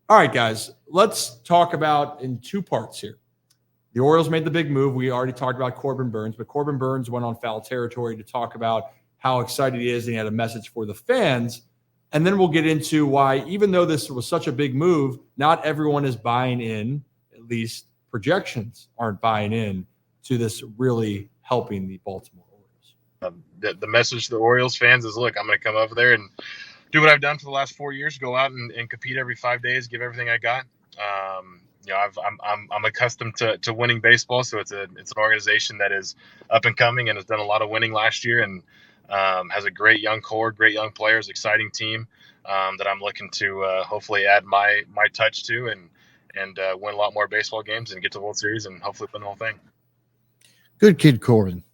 All right, guys, let's talk about in two parts here. The Orioles made the big move. We already talked about Corbin Burns, but Corbin Burns went on foul territory to talk about how excited he is, and he had a message for the fans. And then we'll get into why, even though this was such a big move, not everyone is buying in, at least projections aren't buying in to this really helping the Baltimore Orioles. The message to the Orioles fans is, look, I'm going to come over there and do what I've done for the last 4 years, go out and compete every 5 days, give everything I got. I'm accustomed to winning baseball, so it's an organization that is up and coming and has done a lot of winning last year, and has a great young core, great young players, exciting team that I'm looking to hopefully add my touch to and win a lot more baseball games and get to the World Series and hopefully win the whole thing. Good kid, Corbin.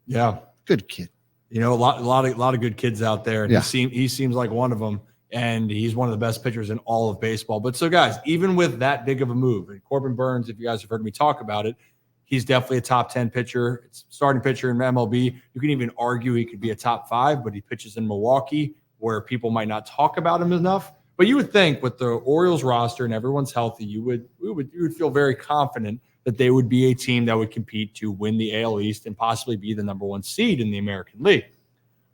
Yeah, good kid. You know, a lot of good kids out there, and he seems like one of them. And he's one of the best pitchers in all of baseball. But so, guys, even with that big of a move, and Corbin Burns, if you guys have heard me talk about it, he's definitely a top 10 pitcher, starting pitcher in MLB. You can even argue he could be a top 5, but he pitches in Milwaukee, where people might not talk about him enough. But you would think with the Orioles roster and everyone's healthy, you would feel very confident that they would be a team that would compete to win the AL East and possibly be the number 1 seed in the American League.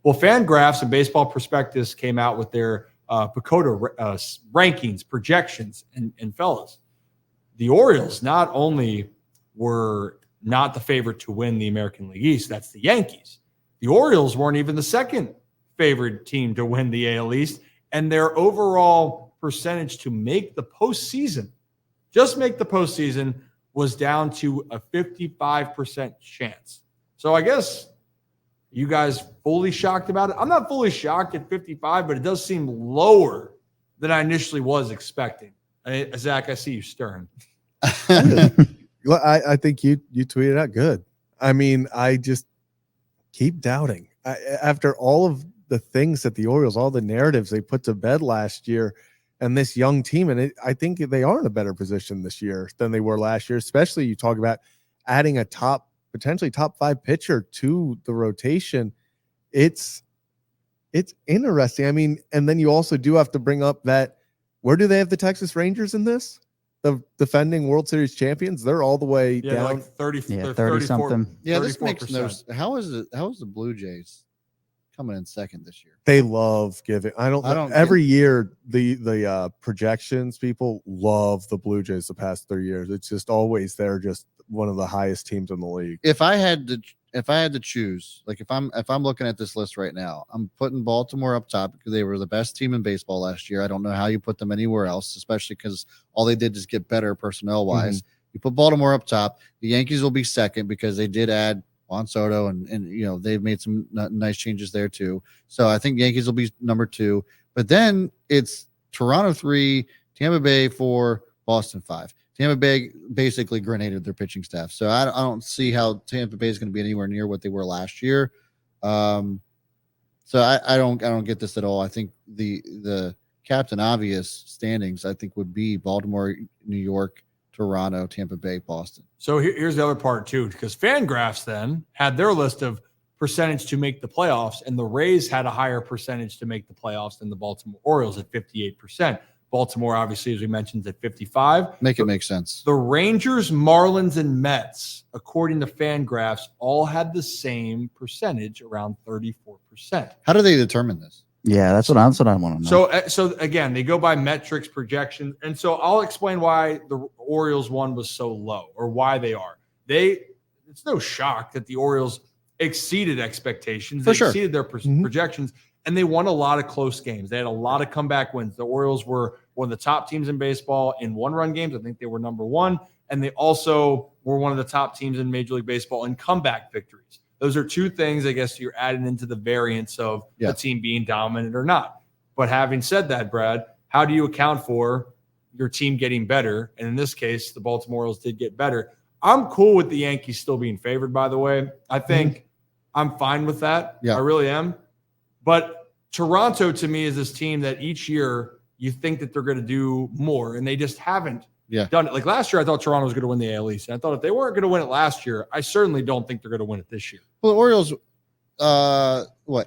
Well, FanGraphs and Baseball Prospectus came out with their PECOTA rankings, projections, and fellas, the Orioles not only were not the favorite to win the American League East, that's the Yankees. The Orioles weren't even the second favored team to win the AL East, and their overall percentage to make the postseason, just make the postseason, was down to a 55% chance. So I guess you guys fully shocked about it? I'm not fully shocked at 55, but it does seem lower than I initially was expecting. Zach, I see you stirring. I think you tweeted out good. I mean, I just keep doubting. After all of the things that the Orioles, all the narratives they put to bed last year, and this young team, and I think they are in a better position this year than they were last year, especially you talk about adding a potentially top 5 pitcher to the rotation. It's interesting. I mean, and then you also do have to bring up that where do they have the Texas Rangers in this? The defending World Series champions, they're all the way down like 30 something. Yeah, this makes no sense. How is the Blue Jays coming in second this year? They love giving. I don't every year the projections people love the Blue Jays the past 3 years. It's just always they're just one of the highest teams in the league. If I had to choose, like if I'm looking at this list right now, I'm putting Baltimore up top because they were the best team in baseball last year. I don't know how you put them anywhere else, especially because all they did is get better personnel wise. Mm-hmm. You put Baltimore up top. The Yankees will be second because they did add Juan Soto and you know they've made some nice changes there too. So I think Yankees will be number 2. But then it's Toronto 3, Tampa Bay 4, Boston 5. Tampa Bay basically grenaded their pitching staff. So I don't see how Tampa Bay is going to be anywhere near what they were last year. So I don't get this at all. I think the Captain Obvious standings I think would be Baltimore, New York, Toronto, Tampa Bay, Boston. So here's the other part too, because FanGraphs then had their list of percentage to make the playoffs, and the Rays had a higher percentage to make the playoffs than the Baltimore Orioles at 58%. Baltimore, obviously, as we mentioned, at 55. Make it make sense. The Rangers, Marlins, and Mets, according to FanGraphs, all had the same percentage, around 34%. How do they determine this? Yeah, that's what I want to know. So again, they go by metrics, projections, and so I'll explain why the Orioles one was so low, or why they are. It's no shock that the Orioles exceeded expectations. They exceeded their projections. And they won a lot of close games. They had a lot of comeback wins. The Orioles were one of the top teams in baseball in one-run games. I think they were number 1. And they also were one of the top teams in Major League Baseball in comeback victories. Those are 2 things, I guess, you're adding into the variance of the team being dominant or not. But having said that, Brad, how do you account for your team getting better? And in this case, the Baltimore Orioles did get better. I'm cool with the Yankees still being favored, by the way. I think I'm fine with that. Yeah. I really am. But Toronto, to me, is this team that each year you think that they're going to do more, and they just haven't done it. Like last year, I thought Toronto was going to win the AL East, and I thought if they weren't going to win it last year, I certainly don't think they're going to win it this year. Well, the Orioles,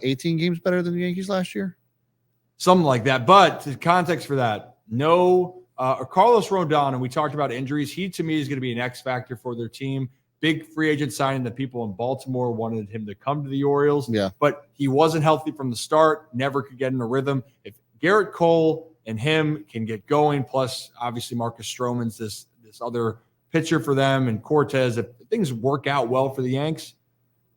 18 games better than the Yankees last year? Something like that. But the context for that, no Carlos Rodon, and we talked about injuries. He, to me, is going to be an X factor for their team. Big free agent signing that people in Baltimore wanted him to come to the Orioles. Yeah. But he wasn't healthy from the start, never could get in a rhythm. If Garrett Cole and him can get going, plus obviously Marcus Stroman's this other pitcher for them, and Cortez, if things work out well for the Yanks,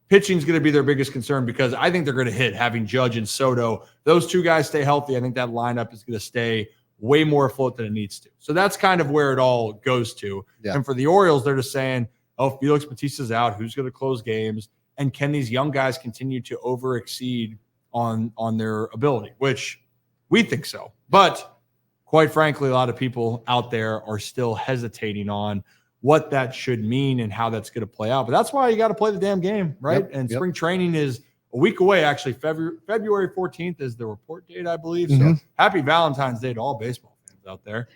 pitching is going to be their biggest concern, because I think they're going to hit having Judge and Soto. Those two guys stay healthy. I think that lineup is going to stay way more afloat than it needs to. So that's kind of where it all goes to. Yeah. And for the Orioles, they're just saying, oh, Felix Bautista's out. Who's going to close games? And can these young guys continue to over-exceed on their ability, which we think so. But quite frankly, a lot of people out there are still hesitating on what that should mean and how that's going to play out. But that's why you got to play the damn game, right? And spring training is a week away, actually. February 14th is the report date, I believe. So happy Valentine's Day to all baseball fans out there.